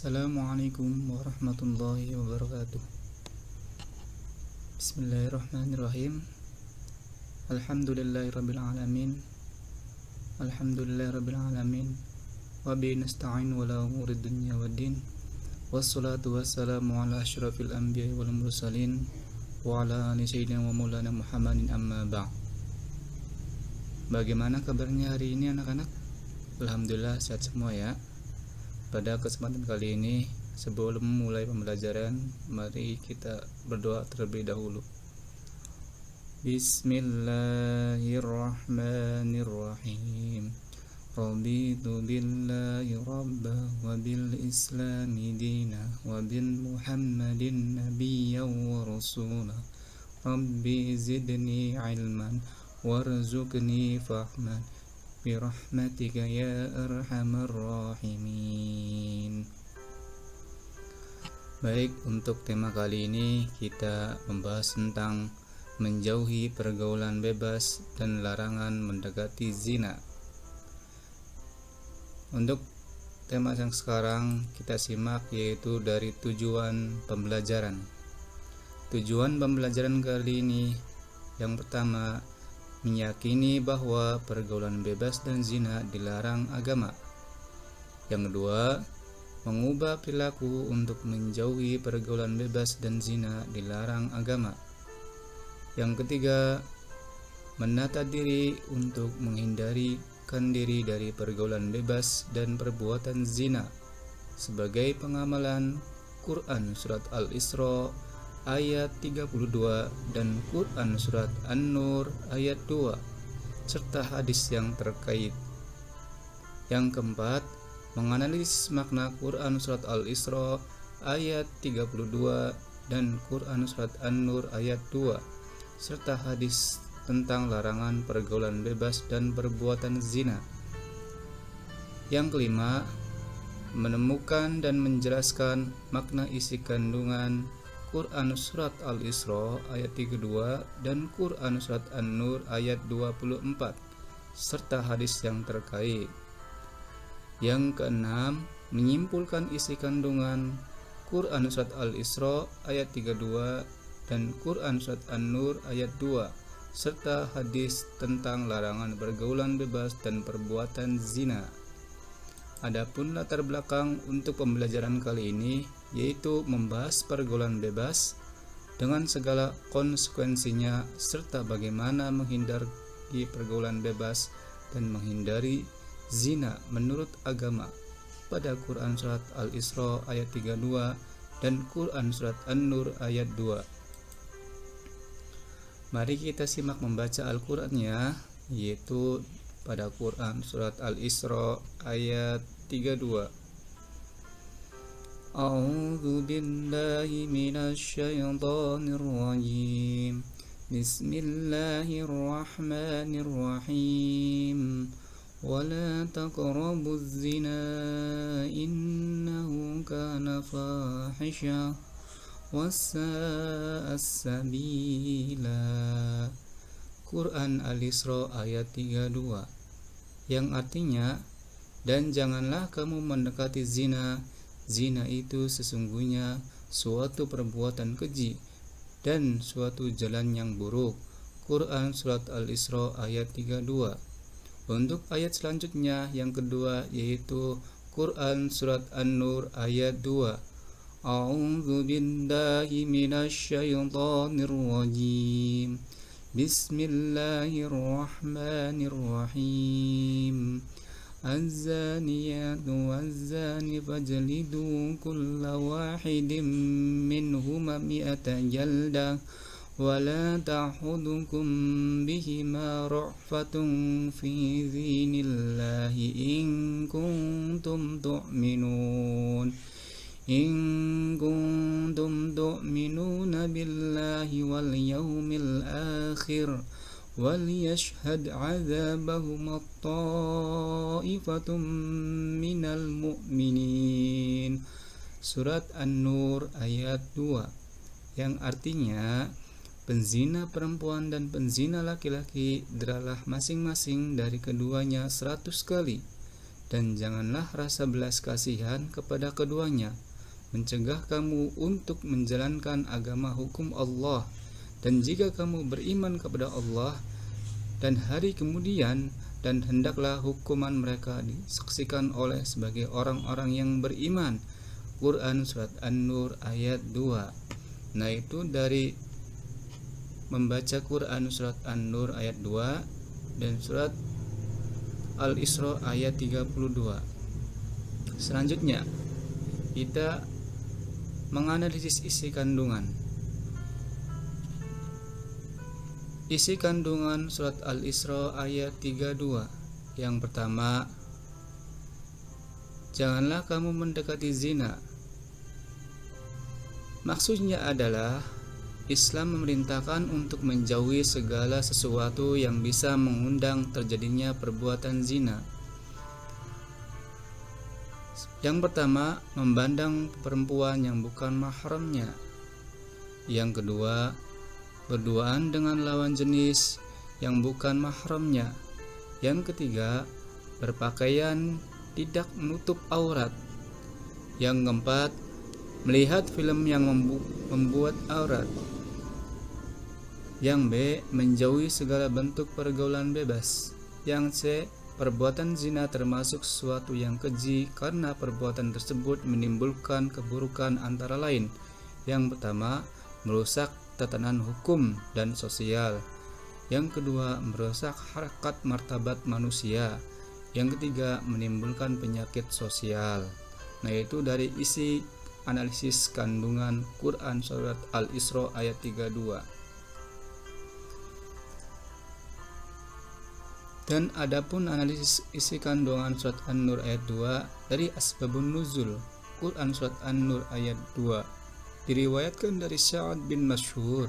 Assalamualaikum warahmatullahi wabarakatuh. Bismillahirrahmanirrahim. Alhamdulillahirabbil alamin. Alhamdulillahirabbil alamin. Wa bihi nasta'in wala umurid dunya waddin. Wassalatu wassalamu ala asyrafil anbiya'i wal mursalin wa ala ali sayyidina wa maulana Muhammadin amma ba'd. Bagaimana kabarnya hari ini anak-anak? Alhamdulillah sehat semua ya. Pada kesempatan kali ini, sebelum mulai pembelajaran, mari kita berdoa terlebih dahulu. Bismillahirrahmanirrahim. Raditu billahi rabba wa bil islami dina wa bil muhammadin nabiyya wa rasula. Rabbi zidni ilman warzuqni fahman birahmatika ya arhamar rahimin. Baik, untuk tema kali ini kita membahas tentang menjauhi pergaulan bebas dan larangan mendekati zina. Untuk tema yang sekarang kita simak yaitu dari tujuan pembelajaran. Tujuan pembelajaran kali ini yang pertama, meyakini bahwa pergaulan bebas dan zina dilarang agama. Yang kedua, mengubah perilaku untuk menjauhi pergaulan bebas dan zina dilarang agama. Yang ketiga, menata diri untuk menghindarkan diri dari pergaulan bebas dan perbuatan zina sebagai pengamalan Quran Surat Al-Isra ayat 32 dan Quran Surat An-Nur ayat 2 serta hadis yang terkait. Yang keempat, menganalisis makna Quran Surat Al-Isra ayat 32 dan Quran Surat An-Nur ayat 2 serta hadis tentang larangan pergaulan bebas dan perbuatan zina. Yang kelima, menemukan dan menjelaskan makna isi kandungan Quran Surat Al-Isra ayat 32 dan Quran Surat An-Nur ayat 24 serta hadis yang terkait. Yang keenam, menyimpulkan isi kandungan Quran Surat Al-Isra ayat 32 dan Quran Surat An-Nur ayat 2 serta hadis tentang larangan pergaulan bebas dan perbuatan zina. Adapun latar belakang untuk pembelajaran kali ini yaitu membahas pergaulan bebas dengan segala konsekuensinya serta bagaimana menghindari pergaulan bebas dan menghindari zina menurut agama pada Quran Surat Al-Isra ayat 32 dan Quran Surat An-Nur ayat 2. Mari kita simak membaca Al-Qurannya, yaitu pada Quran Surat Al-Isra ayat 32. A'udzu billahi minasy syaithanir rajim. Bismillahirrahmanirrahim. Wala taqrabuz zina innahu kana fahisha wassa'a as-sabila. Quran Al-Isra ayat 32 yang artinya, dan janganlah kamu mendekati zina. Zina itu sesungguhnya suatu perbuatan keji dan suatu jalan yang buruk. Quran Surat Al-Isra ayat 32. Untuk ayat selanjutnya yang kedua yaitu Quran Surat An-Nur ayat 2. A'udzu billahi minasy syaithanir rajim. Bismillahirrahmanirrahim. Az-zaniyatu waz-zani fajlidu kulla wahidin minhuma mi'ata jaldah wa la ta'khudhukum bihima ra'fatun fi dinillahi in kuntum tu'minuna billahi wal yawmil akhir wal yashhad 'adzabahum at-ta'ifatum minal mu'minin. Surat An-Nur ayat 2 yang artinya, penzina perempuan dan penzina laki-laki adalah masing-masing dari keduanya 100 kali, dan janganlah rasa belas kasihan kepada keduanya, mencegah kamu untuk menjalankan agama hukum Allah. Dan jika kamu beriman kepada Allah dan hari kemudian, dan hendaklah hukuman mereka disaksikan oleh sebagai orang-orang yang beriman. Quran Surat An-Nur ayat 2. Nah, itu dari membaca Quran Surat An-Nur ayat 2 dan Surat Al-Isra ayat 32. Selanjutnya kita menganalisis isi kandungan. Isi kandungan Surat Al-Isra ayat 32. Yang pertama, janganlah kamu mendekati zina. Maksudnya adalah Islam memerintahkan untuk menjauhi segala sesuatu yang bisa mengundang terjadinya perbuatan zina. Yang pertama, memandang perempuan yang bukan mahramnya. Yang kedua, berduaan dengan lawan jenis yang bukan mahramnya. Yang ketiga, berpakaian tidak menutup aurat. Yang keempat, melihat film yang membuat aurat. Yang B, menjauhi segala bentuk pergaulan bebas. Yang C, perbuatan zina termasuk sesuatu yang keji karena perbuatan tersebut menimbulkan keburukan antara lain. Yang pertama, merusak tatanan hukum dan sosial. Yang kedua, merusak harkat martabat manusia. Yang ketiga, menimbulkan penyakit sosial. Nah, itu dari isi analisis kandungan Quran Surat Al-Isra ayat 32. Dan adapun analisis isi kandungan Surat An-Nur ayat 2 dari Asbabun Nuzul Quran Surat An-Nur ayat 2, diriwayatkan dari Sa'ad bin Masyhur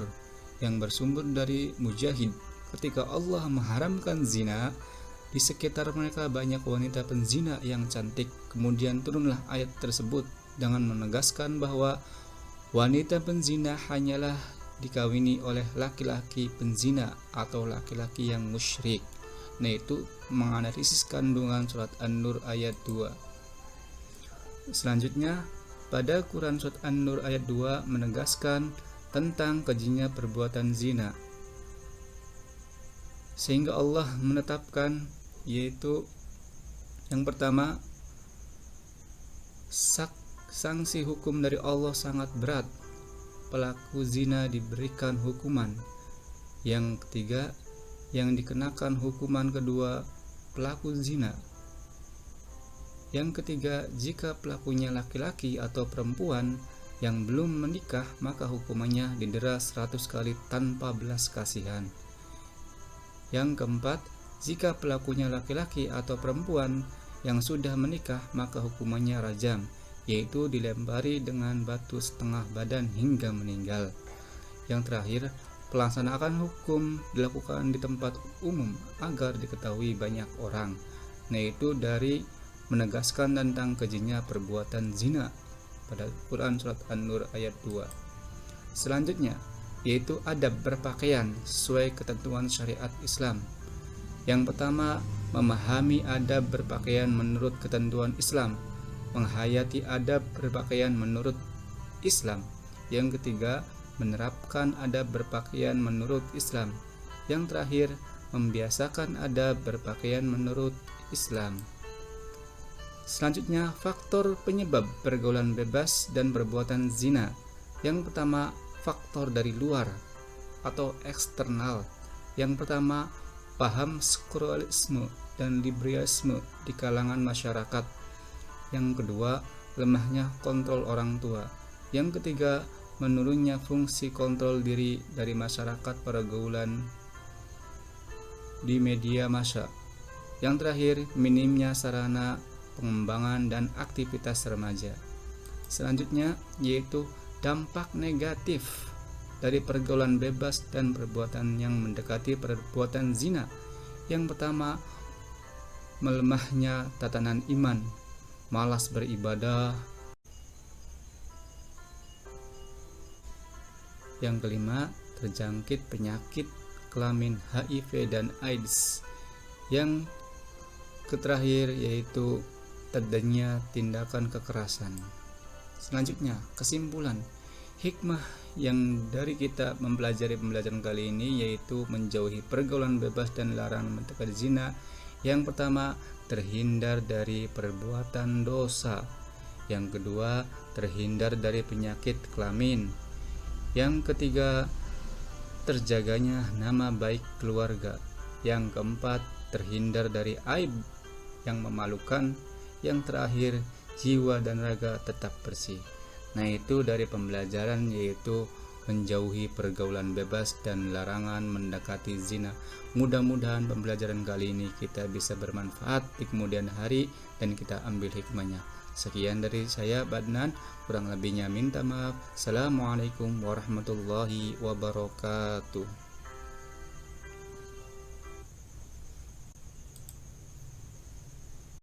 yang bersumber dari Mujahid, ketika Allah mengharamkan zina, di sekitar mereka banyak wanita penzina yang cantik. Kemudian turunlah ayat tersebut dengan menegaskan bahwa wanita penzina hanyalah dikawini oleh laki-laki penzina atau laki-laki yang musyrik. Nah, itu menganalisis kandungan Surat An-Nur ayat 2. Selanjutnya, pada Quran Surat An-Nur ayat 2 menegaskan tentang kejinya perbuatan zina, sehingga Allah menetapkan, yaitu yang pertama, sanksi hukum dari Allah sangat berat, pelaku zina diberikan hukuman. Yang ketiga, yang dikenakan hukuman kedua, pelaku zina. Yang ketiga, jika pelakunya laki-laki atau perempuan yang belum menikah, maka hukumannya didera 100 kali tanpa belas kasihan. Yang keempat, jika pelakunya laki-laki atau perempuan yang sudah menikah, maka hukumannya rajam, yaitu dilempari dengan batu setengah badan hingga meninggal. Yang terakhir, pelaksanaan hukum dilakukan di tempat umum agar diketahui banyak orang. Nah, itu dari menegaskan tentang kejinya perbuatan zina pada Quran Surat An-Nur ayat 2. Selanjutnya, yaitu adab berpakaian sesuai ketentuan syariat Islam. Yang pertama, memahami adab berpakaian menurut ketentuan Islam, menghayati adab berpakaian menurut Islam. Yang ketiga, menerapkan adab berpakaian menurut Islam. Yang terakhir, membiasakan adab berpakaian menurut Islam. Selanjutnya, faktor penyebab pergaulan bebas dan perbuatan zina. Yang pertama, faktor dari luar atau eksternal. Yang pertama, paham sekularisme dan liberalisme di kalangan masyarakat. Yang kedua, lemahnya kontrol orang tua. Yang ketiga, menurunnya fungsi kontrol diri dari masyarakat pergaulan di media massa. Yang terakhir, minimnya sarana pengembangan dan aktivitas remaja. Selanjutnya, yaitu dampak negatif dari pergaulan bebas dan perbuatan yang mendekati perbuatan zina. Yang pertama, melemahnya tatanan iman, malas beribadah. Yang kelima, terjangkit penyakit kelamin HIV dan AIDS. Yang terakhir yaitu terjadinya tindakan kekerasan. Selanjutnya, kesimpulan hikmah yang dari kita mempelajari pembelajaran kali ini yaitu menjauhi pergaulan bebas dan larangan mendekati zina. Yang pertama, terhindar dari perbuatan dosa. Yang kedua, terhindar dari penyakit kelamin. Yang ketiga, terjaganya nama baik keluarga. Yang keempat, terhindar dari aib yang memalukan. Yang terakhir, jiwa dan raga tetap bersih. Nah, itu dari pembelajaran yaitu menjauhi pergaulan bebas dan larangan mendekati zina. Mudah-mudahan pembelajaran kali ini kita bisa bermanfaat di kemudian hari dan kita ambil hikmahnya. Sekian dari saya, Badnan, kurang lebihnya minta maaf. Assalamualaikum warahmatullahi wabarakatuh.